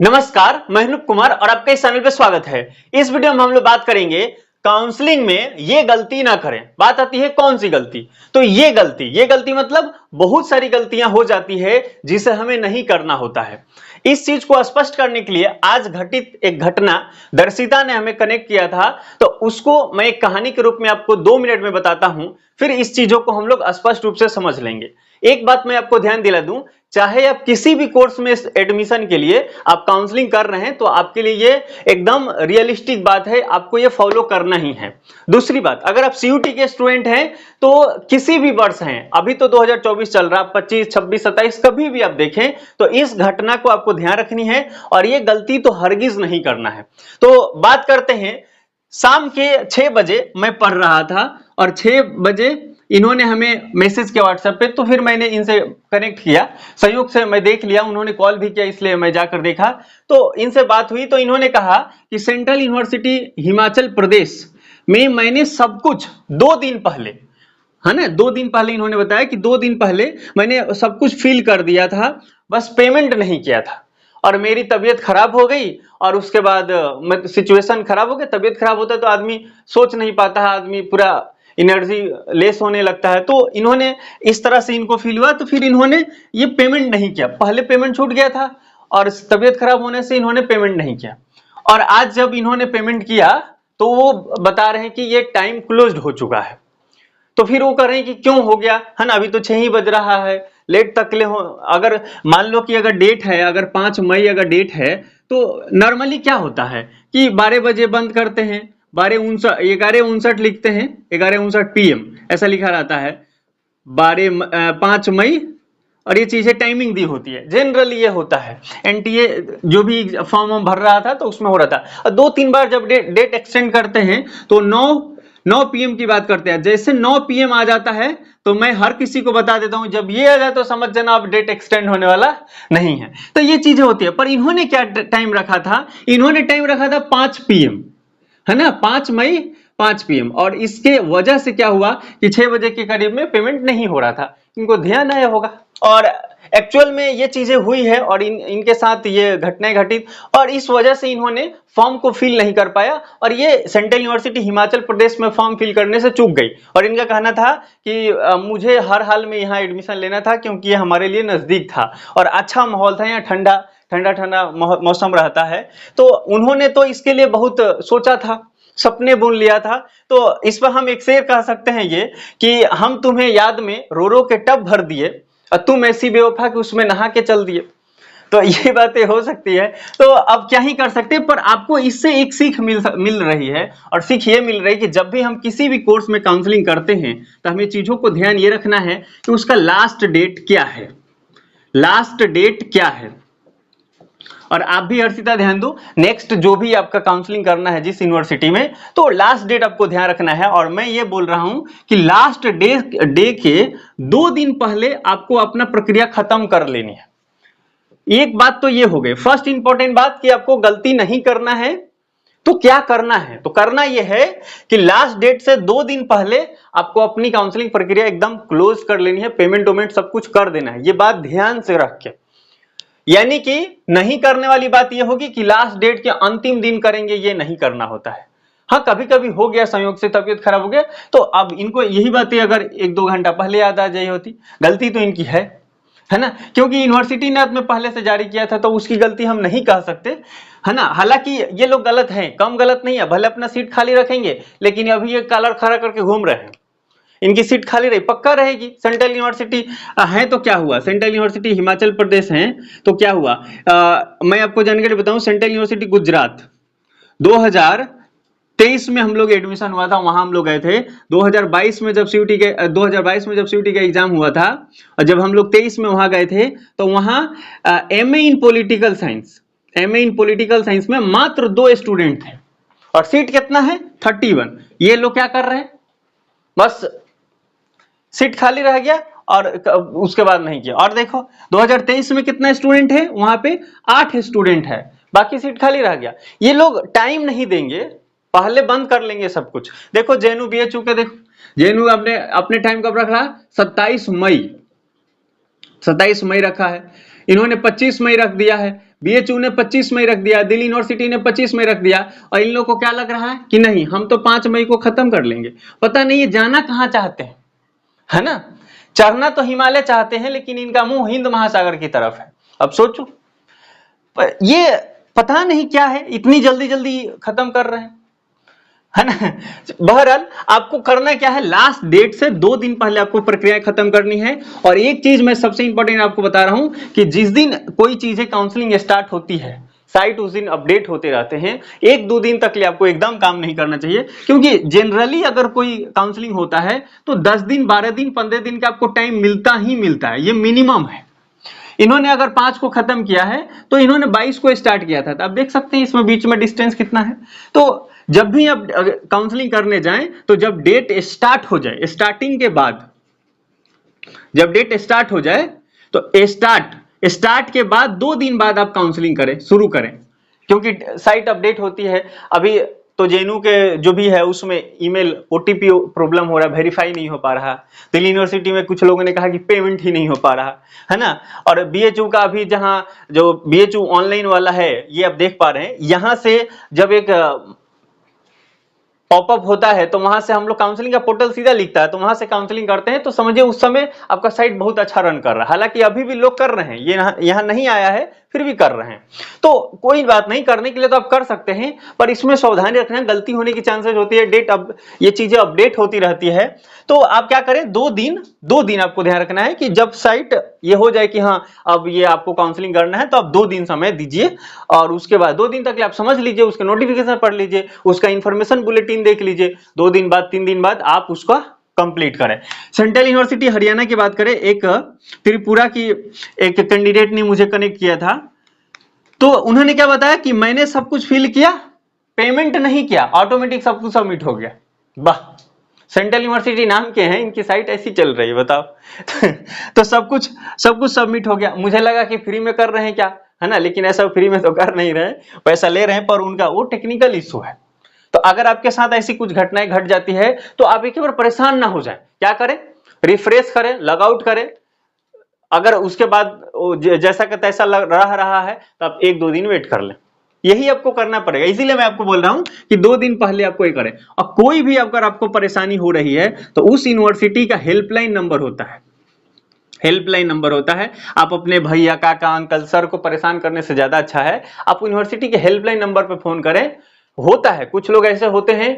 नमस्कार, मैं अनूप कुमार और आपका इस चैनल पे स्वागत है। इस वीडियो में हम लोग बात करेंगे काउंसलिंग में ये गलती ना करें। बात आती है कौन सी गलती? तो ये गलती मतलब बहुत सारी गलतियां हो जाती है जिसे हमें नहीं करना होता है। इस चीज को स्पष्ट करने के लिए आज घटित एक घटना दर्शिता ने हमें कनेक्ट किया था, तो उसको मैं एक कहानी के रूप में आपको 2 मिनट में बताता हूं, फिर इस चीजों को हम लोग स्पष्ट रूप से समझ लेंगे। एक बात मैं आपको ध्यान दिला दूं, चाहे आप किसी भी कोर्स में एडमिशन के लिए आप काउंसलिंग कर रहे हैं तो आपके लिए ये एकदम रियलिस्टिक बात है, आपको ये फॉलो करना ही है। दूसरी बात, अगर आप सीयूटी के स्टूडेंट हैं तो किसी भी वर्ष हैं, अभी तो 2024 चल रहा, 25, 26, 27 कभी भी आप देखें तो इस घटना को आपको ध्यान रखनी है और ये गलती तो हरगिज नहीं करना है। तो बात करते हैं, शाम के 6 बजे मैं पढ़ रहा था और 6 बजे इन्होंने हमें मैसेज किया व्हाट्सएप पे, तो फिर मैंने इनसे कनेक्ट किया। संयोग से मैं देख लिया, उन्होंने कॉल भी किया इसलिए मैं जाकर देखा, तो इनसे बात हुई। तो इन्होंने कहा कि सेंट्रल यूनिवर्सिटी हिमाचल प्रदेश में मैंने सब कुछ 2 दिन पहले, है ना, 2 दिन पहले इन्होंने बताया कि 2 दिन पहले मैंने सब कुछ फिल कर दिया था, बस पेमेंट नहीं किया था और मेरी तबीयत खराब हो गई और उसके बाद सिचुएशन खराब हो गया। तबीयत खराब होता है तो आदमी सोच नहीं पाता है, आदमी पूरा एनर्जी लेस होने लगता है। तो इन्होंने इस तरह से इनको फील हुआ, तो फिर इन्होंने ये पेमेंट नहीं किया। पहले पेमेंट छूट गया था और तबीयत खराब होने से इन्होंने पेमेंट नहीं किया, और आज जब इन्होंने पेमेंट किया तो वो बता रहे हैं कि ये टाइम क्लोज्ड हो चुका है। तो फिर वो कह रहे हैं कि क्यों हो गया, है ना, अभी तो 6 ही बज रहा है, लेट तक ले हो। अगर मान लो कि अगर डेट है, अगर 5 मई अगर डेट है, तो नॉर्मली क्या होता है कि 12 बजे बंद करते हैं, 11:59 लिखते हैं, 11:59 PM ऐसा लिखा रहता है, 5 मई, और ये चीजें टाइमिंग दी होती है। जनरली ये होता है, एनटीए जो भी फॉर्म भर रहा था तो उसमें हो रहा था। और 2-3 बार जब डेट एक्सटेंड करते हैं तो 9 PM की बात करते हैं। जैसे 9 PM आ जाता है तो मैं हर किसी को बता देता हूं, जब ये आ जाए तो समझ जाना अब डेट एक्सटेंड होने वाला नहीं है। तो ये चीजें होती है। पर इन्होंने क्या टाइम रखा था? इन्होंने टाइम रखा था 5 PM, है ना, 5 मई 5 PM। और इसके वजह से क्या हुआ कि 6 बजे के करीब में पेमेंट नहीं हो रहा था। इनको ध्यान आया होगा और एक्चुअल में ये चीजें हुई है और इनके साथ ये घटनाएं घटित, और इस वजह से इन्होंने फॉर्म को फिल नहीं कर पाया और ये सेंट्रल यूनिवर्सिटी हिमाचल प्रदेश में फॉर्म फिल करने से चूक गई। और इनका कहना था कि मुझे हर हाल में यहाँ एडमिशन लेना था क्योंकि ये हमारे लिए नजदीक था और अच्छा माहौल था, यहाँ ठंडा ठंडा मौसम रहता है। तो उन्होंने तो इसके लिए बहुत सोचा था, सपने बुन लिया था। तो इस पर हम एक शेर कह सकते हैं ये कि हम तुम्हें याद में रो रो के टब भर दिए और तुम ऐसी बेवफा कि उसमें नहा के चल दिए। तो ये बातें हो सकती है, तो अब क्या ही कर सकते हैं। पर आपको इससे एक सीख मिल रही है, और सीख ये मिल रही है कि जब भी हम किसी भी कोर्स में काउंसलिंग करते हैं तो हमें चीजों को ध्यान ये रखना है कि उसका लास्ट डेट क्या है, लास्ट डेट क्या है। और आप भी हर्षिता ध्यान दो, नेक्स्ट जो भी आपका काउंसलिंग करना है जिस यूनिवर्सिटी में, तो लास्ट डेट आपको ध्यान रखना है। और मैं ये बोल रहा हूं कि लास्ट डे के 2 दिन पहले आपको अपना प्रक्रिया खत्म कर लेनी है। एक बात तो ये हो गई, फर्स्ट इंपॉर्टेंट बात कि आपको गलती नहीं करना है। तो क्या करना है? तो करना यह है कि लास्ट डेट से 2 दिन पहले आपको अपनी काउंसलिंग प्रक्रिया एकदम क्लोज कर लेनी है, पेमेंट वेमेंट सब कुछ कर देना है। ये बात ध्यान से रख के, यानी कि नहीं करने वाली बात यह होगी कि लास्ट डेट के अंतिम दिन करेंगे, ये नहीं करना होता है। हाँ, कभी कभी हो गया, संयोग से तबीयत खराब हो गया, तो अब इनको यही बातें अगर 1-2 घंटा पहले याद आ जाए होती, गलती तो इनकी है ना, क्योंकि यूनिवर्सिटी ने अपने पहले से जारी किया था तो उसकी गलती हम नहीं कह सकते, है ना। हालांकि ये लोग गलत हैं, कम गलत नहीं है, भले अपना सीट खाली रखेंगे लेकिन अभी ये कॉलर खड़ा करके घूम रहे हैं। इनकी सीट खाली रही, पक्का रहेगी। सेंट्रल यूनिवर्सिटी है तो क्या हुआ, सेंट्रल यूनिवर्सिटी हिमाचल प्रदेश है तो क्या हुआ, मैं आपको जानकारी बताऊं, सेंट्रल यूनिवर्सिटी गुजरात 2023 में हम लोग एडमिशन हुआ था, वहां हम लोग गए थे। 2022 में जब सीयूटी का एग्जाम हुआ था और जब हम लोग 23 में वहां गए थे तो वहां एमए इन पॉलिटिकल साइंस में मात्र 2 स्टूडेंट थे और सीट कितना है, 31। ये लोग क्या कर रहे हैं, बस सीट खाली रह गया और उसके बाद नहीं किया। और देखो 2023 में कितना स्टूडेंट है, वहां पे 8 स्टूडेंट है, बाकी सीट खाली रह गया। ये लोग टाइम नहीं देंगे, पहले बंद कर लेंगे सब कुछ। देखो जेएनयू बीएचयू के, देखो जेएनयू अपने टाइम कब रख रहा है, 27 मई रखा है, इन्होंने 25 मई रख दिया है। बीएचयू ने 25 मई रख दिया, दिल्ली यूनिवर्सिटी ने 25 मई रख दिया, और इन लोगों को क्या लग रहा है कि नहीं हम तो 5 मई को खत्म कर लेंगे। पता नहीं ये जाना कहां चाहते हैं, है ना। चढ़ना तो हिमालय चाहते हैं, लेकिन इनका मुंह हिंद महासागर की तरफ है। अब सोचो, ये पता नहीं क्या है, इतनी जल्दी जल्दी खत्म कर रहे हैं, है ना। बहरहाल आपको करना क्या है, लास्ट डेट से 2 दिन पहले आपको प्रक्रिया खत्म करनी है। और एक चीज मैं सबसे इंपॉर्टेंट आपको बता रहा हूं कि जिस दिन कोई चीजें काउंसलिंग स्टार्ट होती है, साइट उस दिन अपडेट होते रहते हैं। 1-2 दिन तक लिए आपको एकदम काम नहीं करना चाहिए, क्योंकि जनरली अगर कोई काउंसलिंग होता है तो 10 दिन, 12 दिन, 15 दिन का आपको टाइम मिलता ही मिलता है, ये मिनिमम है। इन्होंने अगर 5 को खत्म किया है तो इन्होंने 22 को स्टार्ट किया था, तो आप देख सकते हैं इसमें बीच में डिस्टेंस कितना है। तो जब भी आप काउंसलिंग करने जाएं तो जब डेट स्टार्ट हो जाए, स्टार्टिंग के बाद जब डेट स्टार्ट हो जाए तो स्टार्ट के बाद 2 दिन बाद आप काउंसलिंग करें, शुरू करें, क्योंकि साइट अपडेट होती है। अभी तो जेएनयू के जो भी है उसमें ईमेल ओटीपी प्रॉब्लम हो रहा है, वेरीफाई नहीं हो पा रहा। दिल्ली यूनिवर्सिटी में कुछ लोगों ने कहा कि पेमेंट ही नहीं हो पा रहा, है ना। और बीएचयू का अभी जहां जो बीएचयू ऑनलाइन वाला है, ये आप देख पा रहे हैं, यहां से जब एक पॉपअप होता है तो वहां से हम लोग काउंसलिंग का पोर्टल सीधा लिखता है, तो वहां से काउंसलिंग करते हैं, तो समझिए उस समय आपका साइट बहुत अच्छा रन कर रहा है। हालांकि अभी भी लोग कर रहे हैं, ये यहाँ नहीं आया है, फिर भी कर रहे हैं। तो कोई बात नहीं, करने के लिए तो आप कर सकते हैं, पर इसमें सावधानी रखना, गलती होने की चांसेस होती है। डेट अब ये चीजें अपडेट होती रहती है, तो आप क्या करें, 2 दिन आपको ध्यान रखना है कि जब साइट ये हो जाए कि हाँ अब ये आपको काउंसलिंग करना है, तो आप 2 दिन समय दीजिए। और उसके बाद 2 दिन तक आप समझ लीजिए, उसके नोटिफिकेशन पढ़ लीजिए, उसका इंफॉर्मेशन बुलेटिन देख लीजिए। 2 दिन बाद, 3 दिन बाद आप उसका कंप्लीट करें। सेंट्रल यूनिवर्सिटी हरियाणा की बात करें, एक त्रिपुरा की एक कैंडिडेट ने मुझे कनेक्ट किया था, तो उन्होंने क्या बताया कि मैंने सब कुछ फिल किया, पेमेंट नहीं किया, ऑटोमेटिक सब कुछ सबमिट हो गया। वाह, सेंट्रल यूनिवर्सिटी नाम के हैं, इनकी साइट ऐसी चल रही है, बताओ। तो सब कुछ सबमिट हो गया। मुझे लगा कि फ्री में कर रहे हैं क्या, है ना, लेकिन ऐसा फ्री में तो कर नहीं रहे, पैसा ले रहे हैं, पर उनका वो टेक्निकल इशू है। तो अगर आपके साथ ऐसी कुछ घटनाएं घट जाती है तो आप एक बार परेशान ना हो जाए, क्या करें, रिफ्रेश करें, लॉग आउट करें। अगर उसके बाद जैसा का तैसा रह रहा है तो आप 1-2 दिन वेट कर लें, यही आपको करना पड़ेगा। इसीलिए मैं आपको बोल रहा हूं कि 2 दिन पहले आपको ये करें। और कोई भी अगर आपको परेशानी हो रही है तो उस यूनिवर्सिटी का हेल्पलाइन नंबर होता है, हेल्पलाइन नंबर होता है। आप अपने भैया, काका, अंकल, सर को परेशान करने से ज्यादा अच्छा है आप यूनिवर्सिटी के हेल्पलाइन नंबर पर फोन करें। होता है कुछ लोग ऐसे होते हैं,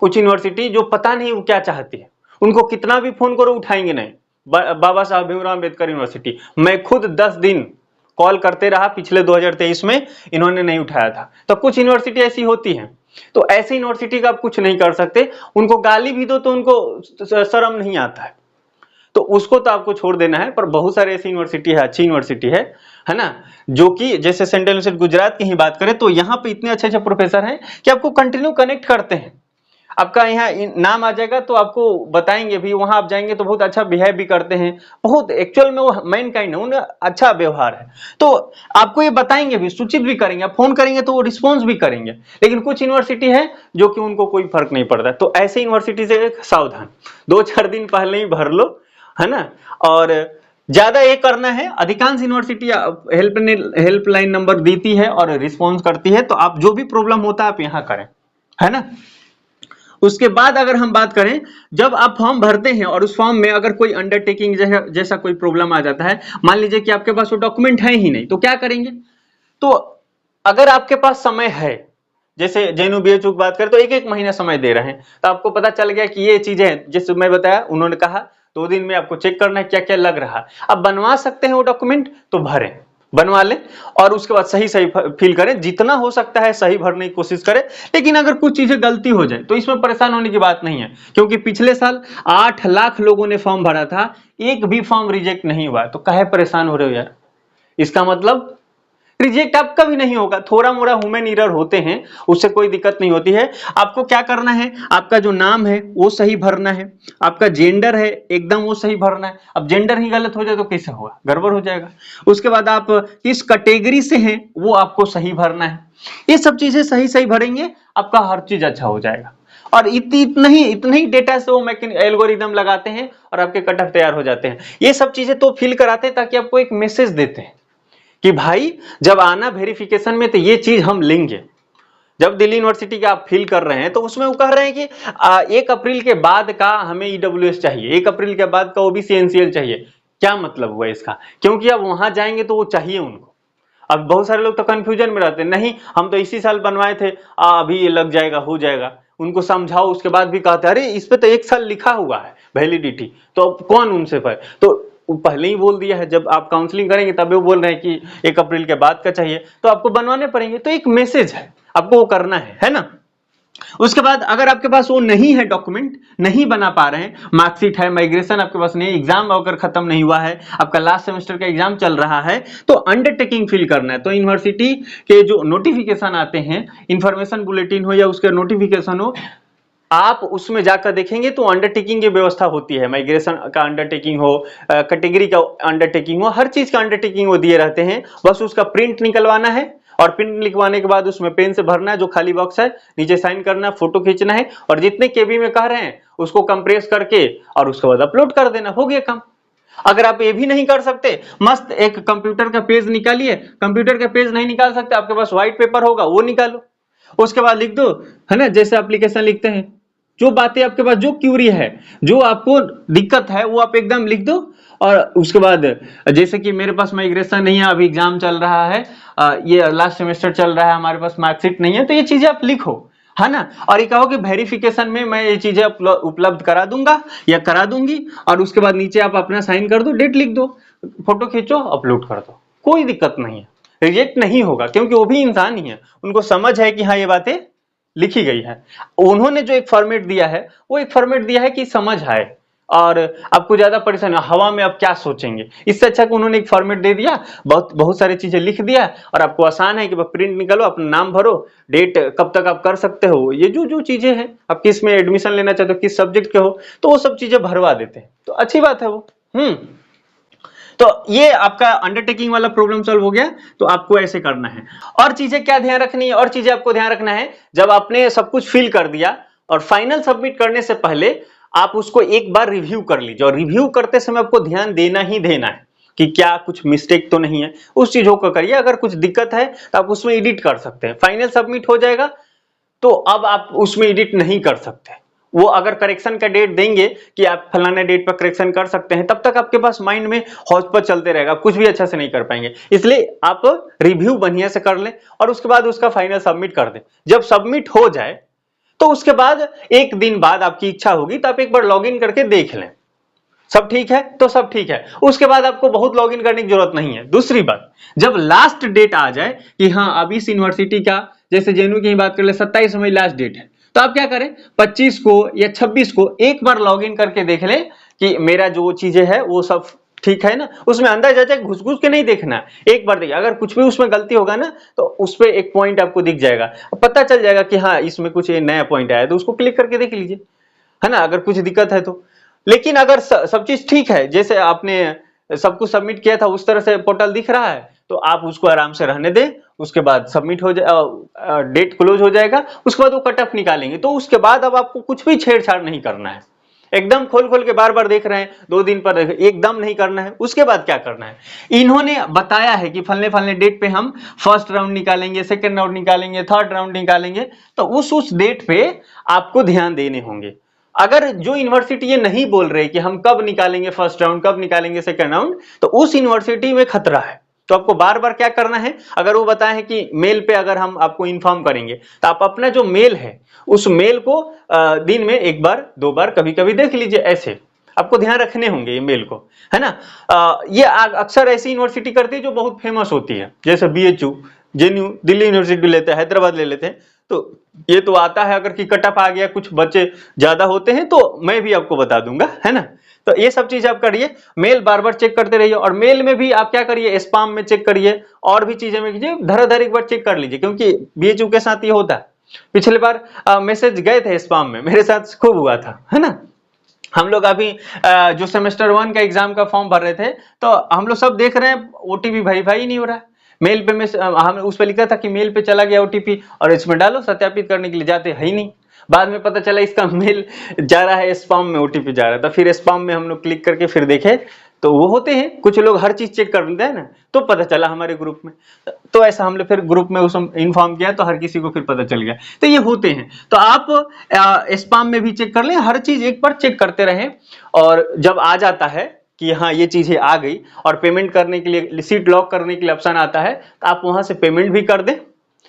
कुछ यूनिवर्सिटी जो पता नहीं वो क्या चाहती है, उनको कितना भी फोन करो उठाएंगे नहीं। बाबा साहब भीमराव अंबेडकर यूनिवर्सिटी, मैं खुद 10 दिन कॉल करते रहा पिछले 2023 में, इन्होंने नहीं उठाया था। तो कुछ यूनिवर्सिटी ऐसी होती हैं, तो ऐसी यूनिवर्सिटी का आप कुछ नहीं कर सकते। उनको गाली भी दो तो उनको शर्म नहीं आता है, तो उसको तो आपको छोड़ देना है। पर बहुत सारे ऐसी यूनिवर्सिटी है, अच्छी यूनिवर्सिटी है ना, जो कि जैसे सेंट्रल यूनिवर्सिटी गुजरात की ही बात करें तो यहाँ पे इतने अच्छे अच्छे प्रोफेसर हैं कि आपको कंटिन्यू कनेक्ट करते हैं। आपका यहाँ नाम आ जाएगा तो आपको बताएंगे भी, वहां आप जाएंगे तो बहुत अच्छा बिहेव भी करते हैं, बहुत एक्चुअल में वो मैन काइंड है, उन्हें अच्छा व्यवहार है, तो आपको ये बताएंगे भी, सूचित भी करेंगे। आप फोन करेंगे तो वो रिस्पॉन्स भी करेंगे। लेकिन कुछ यूनिवर्सिटी है जो कि उनको कोई फर्क नहीं पड़ता, तो ऐसे यूनिवर्सिटी से सावधान, 2-4 दिन पहले ही भर लो, है ना। और ज्यादा ये करना है, अधिकांश यूनिवर्सिटी हेल्पलाइन नंबर देती है और रिस्पॉन्स करती है, तो आप जो भी प्रॉब्लम होता है आप यहाँ करें, है ना। उसके बाद अगर हम बात करें, जब आप फॉर्म भरते हैं और उस फॉर्म में अगर कोई अंडरटेकिंग जैसा कोई प्रॉब्लम आ जाता है, मान लीजिए कि आपके पास वो डॉक्यूमेंट है ही नहीं, तो क्या करेंगे। तो अगर आपके पास समय है, जैसे जेएनयू बीएचयू की बात करें तो 1-1 महीना समय दे रहे हैं, तो आपको पता चल गया कि ये चीजें जैसे मैं बताया, उन्होंने कहा 2 दिन में आपको चेक करना है क्या क्या लग रहा है। आप बनवा सकते हैं वो डॉक्यूमेंट तो भरें, बनवा लें, और उसके बाद सही फिल करें, जितना हो सकता है सही भरने की कोशिश करें। लेकिन अगर कुछ चीजें गलती हो जाए तो इसमें परेशान होने की बात नहीं है, क्योंकि पिछले साल 8 लाख लोगों ने फॉर्म भरा था, एक भी फॉर्म रिजेक्ट नहीं हुआ, तो काहे परेशान हो रहे हो यार। इसका मतलब रिजेक्ट आपका भी नहीं होगा, थोड़ा मोड़ा ह्यूमन एरर होते हैं, उससे कोई दिक्कत नहीं होती है। आपको क्या करना है, आपका जो नाम है वो सही भरना है, आपका जेंडर है एकदम वो सही भरना है। अब जेंडर ही गलत हो जाए तो कैसे होगा, गड़बड़ हो जाएगा। उसके बाद आप किस कैटेगरी से हैं वो आपको सही भरना है। ये सब चीजें सही सही भरेंगे, आपका हर चीज अच्छा हो जाएगा। और इतना ही डेटा से वो एल्गोरिदम लगाते हैं और आपके कट ऑफ तैयार हो जाते हैं। ये सब चीजें तो फिल कराते हैं ताकि आपको एक मैसेज देते हैं कि भाई जब आना वेरिफिकेशन में तो ये चीज हम लेंगे। जब दिल्ली यूनिवर्सिटी का आप फिल कर रहे हैं तो उसमें वो कह रहे हैं कि 1 अप्रैल के बाद का हमें ईडब्ल्यूएस चाहिए, 1 अप्रैल के बाद का ओबीसी एनसीएल चाहिए। क्या मतलब हुआ इसका? क्योंकि अब वहां जाएंगे तो वो चाहिए उनको। अब बहुत सारे लोग तो कंफ्यूजन में रहते हैं, नहीं हम तो इसी साल बनवाए थे, अभी ये लग जाएगा, हो जाएगा। उनको समझाओ, उसके बाद भी कहते हैं अरे इस पे तो 1 साल लिखा हुआ है वैलिडिटी, तो अब कौन उनसे पर, तो पहले ही बोल दिया है। जब आप काउंसलिंग करेंगे तब वो बोल रहे हैं कि 1 अप्रैल के बाद का चाहिए, तो आपको बनवाने पड़ेंगे। तो एक मैसेज है, आपको वो करना है ना। उसके बाद अगर आपके पास वो नहीं है, डॉक्यूमेंट नहीं बना पा रहे हैं, मार्कशीट है, माइग्रेशन आपके पास नहीं, एग्जाम अगर खत्म नहीं हुआ है, आपका लास्ट सेमेस्टर का एग्जाम चल रहा है, तो अंडरटेकिंग फिल करना है। तो यूनिवर्सिटी के जो नोटिफिकेशन आते हैं, इंफॉर्मेशन बुलेटिन हो या उसके नोटिफिकेशन हो, आप उसमें जाकर देखेंगे तो अंडरटेकिंग की व्यवस्था होती है। माइग्रेशन का अंडरटेकिंग हो, कैटेगरी का अंडरटेकिंग हो, हर चीज का अंडरटेकिंग वो दिए रहते हैं। बस उसका प्रिंट निकलवाना है और प्रिंट लिखवाने के बाद उसमें पेन से भरना है, जो खाली बॉक्स है नीचे साइन करना है, फोटो खींचना है और जितने केबी में कह रहे हैं उसको कंप्रेस करके और उसके बाद अपलोड कर देना, हो गया काम। अगर आप ये भी नहीं कर सकते, मस्त एक कंप्यूटर का पेज निकालिए। कंप्यूटर का पेज नहीं निकाल सकते, आपके पास व्हाइट पेपर होगा, वो निकालो, उसके बाद लिख दो, है ना, जैसे एप्लीकेशन लिखते हैं। जो बातें आपके पास, जो क्यूरी है, जो आपको दिक्कत है, वो आप एकदम लिख दो। और उसके बाद जैसे कि मेरे पास माइग्रेशन नहीं है, अभी एग्जाम चल रहा है, ये लास्ट सेमेस्टर चल रहा है, हमारे पास मार्कशीट नहीं है, तो ये चीजें आप लिखो, है ना। और ये कहो कि वेरिफिकेशन में मैं ये चीजें उपलब्ध करा दूंगा या करा दूंगी, और उसके बाद नीचे आप अपना साइन कर दो, डेट लिख दो, फोटो खींचो, अपलोड कर दो, कोई दिक्कत नहीं है। रिजेक्ट नहीं होगा, क्योंकि वो भी इंसान ही है, उनको समझ है कि हाँ ये बातें लिखी गई है। उन्होंने जो एक फॉर्मेट दिया है, वो एक फॉर्मेट दिया है कि समझ आए और आपको ज्यादा परेशानी, हवा में आप क्या सोचेंगे। इससे अच्छा कि उन्होंने एक फॉर्मेट दे दिया, बहुत सारी चीजें लिख दिया और आपको आसान है कि प्रिंट निकालो, अपना नाम भरो, डेट कब तक आप कर सकते हो, ये जो जो चीजें हैं, आप किस में एडमिशन लेना चाहते हो, किस सब्जेक्ट के हो, तो वो सब चीजें भरवा देते हैं। तो अच्छी बात है वो। तो ये आपका अंडरटेकिंग वाला प्रॉब्लम सॉल्व हो गया। तो आपको ऐसे करना है। और चीजें क्या ध्यान रखनी है, और चीजें आपको ध्यान रखना है, जब आपने सब कुछ फिल कर दिया और फाइनल सबमिट करने से पहले आप उसको एक बार रिव्यू कर लीजिए। और रिव्यू करते समय आपको ध्यान देना ही देना है कि क्या कुछ मिस्टेक तो नहीं है, उस चीजों को करिए। अगर कुछ दिक्कत है तो आप उसमें एडिट कर सकते हैं। फाइनल सबमिट हो जाएगा तो अब आप उसमें एडिट नहीं कर सकते। वो अगर करेक्शन का डेट देंगे कि आप फलाने डेट पर करेक्शन कर सकते हैं, तब तक आपके पास माइंड में हौच-पौच चलते रहेगा, कुछ भी अच्छा से नहीं कर पाएंगे। इसलिए आप रिव्यू बढ़िया से कर लें और उसके बाद उसका फाइनल सबमिट कर दें। जब सबमिट हो जाए तो उसके बाद 1 दिन बाद आपकी इच्छा होगी तो आप एक बार लॉगिन करके देख लें, सब ठीक है तो सब ठीक है। उसके बाद आपको बहुत लॉगिन करने की जरूरत नहीं है। दूसरी बात, जब लास्ट डेट आ जाए कि हाँ अब इस यूनिवर्सिटी का, जैसे जेएनयू की ही बात कर ले, 27 मई लास्ट डेट है, तो आप क्या करें, 25 को या 26 को एक बार लॉगिन करके देख लें कि मेरा जो चीजें है वो सब ठीक है ना। उसमें अंदर जा जाके घुस घुस के नहीं देखना, एक बार देखिए। अगर कुछ भी उसमें गलती होगा ना तो उस पर एक पॉइंट आपको दिख जाएगा, पता चल जाएगा कि हाँ इसमें कुछ नया पॉइंट आया, तो उसको क्लिक करके देख लीजिए, है ना, अगर कुछ दिक्कत है तो। लेकिन अगर सब चीज ठीक है, जैसे आपने सब कुछ सबमिट किया था उस तरह से पोर्टल दिख रहा है, तो आप उसको आराम से रहने दें। उसके बाद सबमिट हो जाए, डेट क्लोज हो जाएगा, उसके बाद वो कट ऑफ निकालेंगे। तो उसके बाद अब आपको कुछ भी छेड़छाड़ नहीं करना है, एकदम खोल खोल के बार बार देख रहे हैं, 2 दिन पर एकदम नहीं करना है। उसके बाद क्या करना है, इन्होंने बताया है कि फलने फलने डेट पे हम फर्स्ट राउंड निकालेंगे, सेकंड राउंड निकालेंगे, थर्ड राउंड निकालेंगे, तो उस डेट पे आपको ध्यान देने होंगे। अगर जो यूनिवर्सिटी ये नहीं बोल रहे कि हम कब निकालेंगे फर्स्ट राउंड, कब निकालेंगे सेकंड राउंड, तो उस यूनिवर्सिटी में खतरा है। तो आपको बार बार क्या करना है, अगर वो बताए हैं कि मेल पे अगर हम आपको इन्फॉर्म करेंगे, तो आप अपना जो मेल है उस मेल को दिन में 1 बार 2 बार कभी कभी देख लीजिए। ऐसे आपको ध्यान रखने होंगे ये मेल को, है ना। ये अक्सर ऐसी यूनिवर्सिटी करती है जो बहुत फेमस होती है, जैसे बीएचयू, जेएनयू, दिल्ली यूनिवर्सिटी लेते हैं, हैदराबाद ले लेते हैं। तो ये तो आता है, अगर की कट ऑफ आ गया, कुछ बच्चे ज्यादा होते हैं तो मैं भी आपको बता दूंगा, है ना। तो ये सब चीज आप करिए, मेल बार बार चेक करते रहिए। और मेल में भी आप क्या करिए, स्पैम में चेक करिए, और भी चीजें में कीजिए, धराधर एक बार चेक कर लीजिए, क्योंकि बीएचयू के साथ ये होता है। पिछले बार मैसेज गए थे स्पैम में, मेरे साथ खूब हुआ था, है ना। हम लोग अभी जो सेमेस्टर 1 का एग्जाम का फॉर्म भर रहे थे, तो हम लोग सब देख रहे हैं ओटीपी वेरीफाई नहीं हो रहा है। मेल पे हम उस पर लिखा था कि मेल पे चला गया ओटीपी, और इसमें डालो सत्यापित करने के लिए, जाते है ही नहीं। बाद में पता चला इसका मेल जा रहा है स्पैम में, ओटीपी जा रहा था। फिर स्पैम में हम लोग क्लिक करके फिर देखे तो वो होते हैं, कुछ लोग हर चीज चेक कर लेते हैं ना, तो पता चला हमारे ग्रुप में, तो ऐसा हमने फिर ग्रुप में उसको इन्फॉर्म किया तो हर किसी को फिर पता चल गया। तो ये होते हैं, तो आप स्पैम में भी चेक कर लें, हर चीज एक बार चेक करते रहें, और जब आ जाता है कि हाँ ये चीजें आ गई और पेमेंट करने के लिए, सीट लॉक करने के लिए ऑप्शन आता है, तो आप वहां से पेमेंट भी कर दें,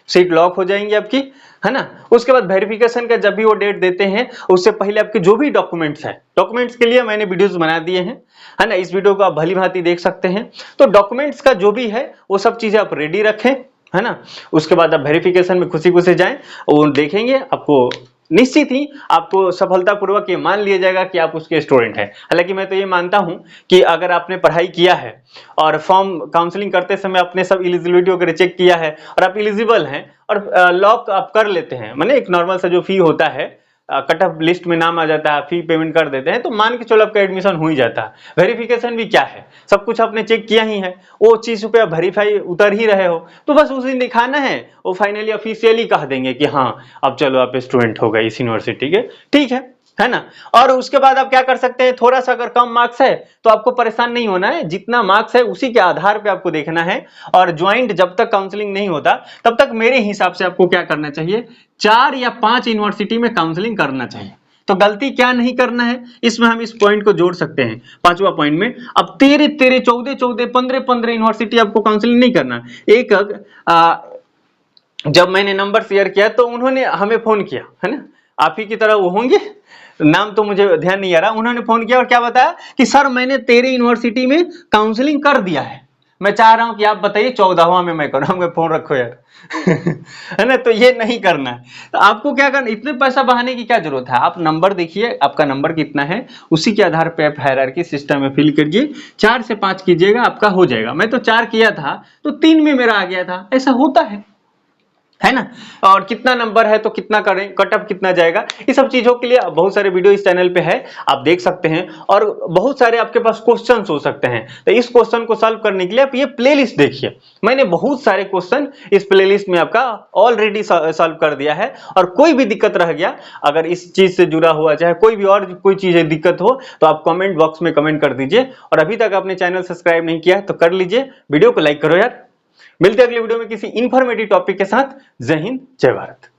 सीट लॉक हो जाएंगी आपकी, है ना। उसके बाद वेरिफिकेशन का जब भी वो डेट देते हैं, उससे पहले आपके जो भी डॉक्यूमेंट्स हैं, डॉक्यूमेंट्स के लिए मैंने वीडियोस बना दिए हैं, है ना, इस वीडियो को आप भली भांति देख सकते हैं। तो डॉक्यूमेंट्स का जो भी है वो सब चीजें आप रेडी रखें, है ना। उसके बाद आप वेरिफिकेशन में खुशी खुशी जाएं और देखेंगे आपको निश्चित ही आपको सफलतापूर्वक ये मान लिया जाएगा कि आप उसके स्टूडेंट हैं। हालांकि मैं तो ये मानता हूं कि अगर आपने पढ़ाई किया है और फॉर्म काउंसलिंग करते समय आपने सब एलिजिबिलिटी वगैरह चेक किया है और आप एलिजिबल हैं और लॉक आप कर लेते हैं, माने एक नॉर्मल सा जो फी होता है, कट ऑफ लिस्ट में नाम आ जाता है, फी पेमेंट कर देते हैं, तो मान के चलो आपका एडमिशन हो ही जाता है। वेरिफिकेशन भी क्या है, सब कुछ आपने चेक किया ही है, वो चीज पे आप वेरीफाई उतर ही रहे हो, तो बस उस दिन दिखाना है, वो फाइनली ऑफिशियली कह देंगे कि हाँ अब चलो आप स्टूडेंट हो गए इस यूनिवर्सिटी के, ठीक है ना। और उसके बाद आप क्या कर सकते हैं, थोड़ा सा अगर कम मार्क्स है तो आपको परेशान नहीं होना है, जितना मार्क्स है उसी के आधार पे आपको देखना है। और ज्वाइंट जब तक काउंसलिंग नहीं होता तब तक मेरे हिसाब से आपको क्या करना चाहिए, 4 या 5 यूनिवर्सिटी में काउंसलिंग करना चाहिए। तो गलती क्या नहीं करना है, इसमें हम इस पॉइंट को जोड़ सकते हैं, 5वां पॉइंट में। अब 13 14 15 यूनिवर्सिटी आपको काउंसलिंग नहीं करना। एक जब मैंने नंबर शेयर किया तो उन्होंने हमें फोन किया, है ना, आप ही की तरह वो होंगे, नाम तो मुझे ध्यान नहीं आ रहा, उन्होंने फोन किया और क्या बताया कि सर मैंने तेरे यूनिवर्सिटी में काउंसलिंग कर दिया है, मैं चाह रहा हूं कि आप बताइए 14वां में मैं करूंगा। फोन रखो यार है ना, तो ये नहीं करना है। तो आपको क्या करना, इतने पैसा बहाने की क्या जरूरत है, आप नंबर देखिए आपका नंबर कितना है, उसी के आधार पे आप हायरार्की सिस्टम में फिल करिए, 4 से 5 कीजिएगा, आपका हो जाएगा। मैं तो 4 किया था तो 3 में मेरा आ गया था, ऐसा होता है ना। और कितना नंबर है तो कितना करें, कटअप कितना जाएगा, ये सब चीजों के लिए बहुत सारे वीडियो इस चैनल पे है, आप देख सकते हैं। और बहुत सारे आपके पास क्वेश्चंस हो सकते हैं, तो इस क्वेश्चन को सॉल्व करने के लिए आप ये प्लेलिस्ट देखिए, मैंने बहुत सारे क्वेश्चन इस प्लेलिस्ट में आपका ऑलरेडी सॉल्व कर दिया है। और कोई भी दिक्कत रह गया, अगर इस चीज से जुड़ा हुआ चाहे कोई भी और कोई चीज दिक्कत हो तो आप कमेंट बॉक्स में कमेंट कर दीजिए। और अभी तक आपने चैनल सब्सक्राइब नहीं किया तो कर लीजिए, वीडियो को लाइक करो यार। मिलते हैं अगले वीडियो में किसी इंफॉर्मेटिव टॉपिक के साथ। जय हिंद, जय भारत।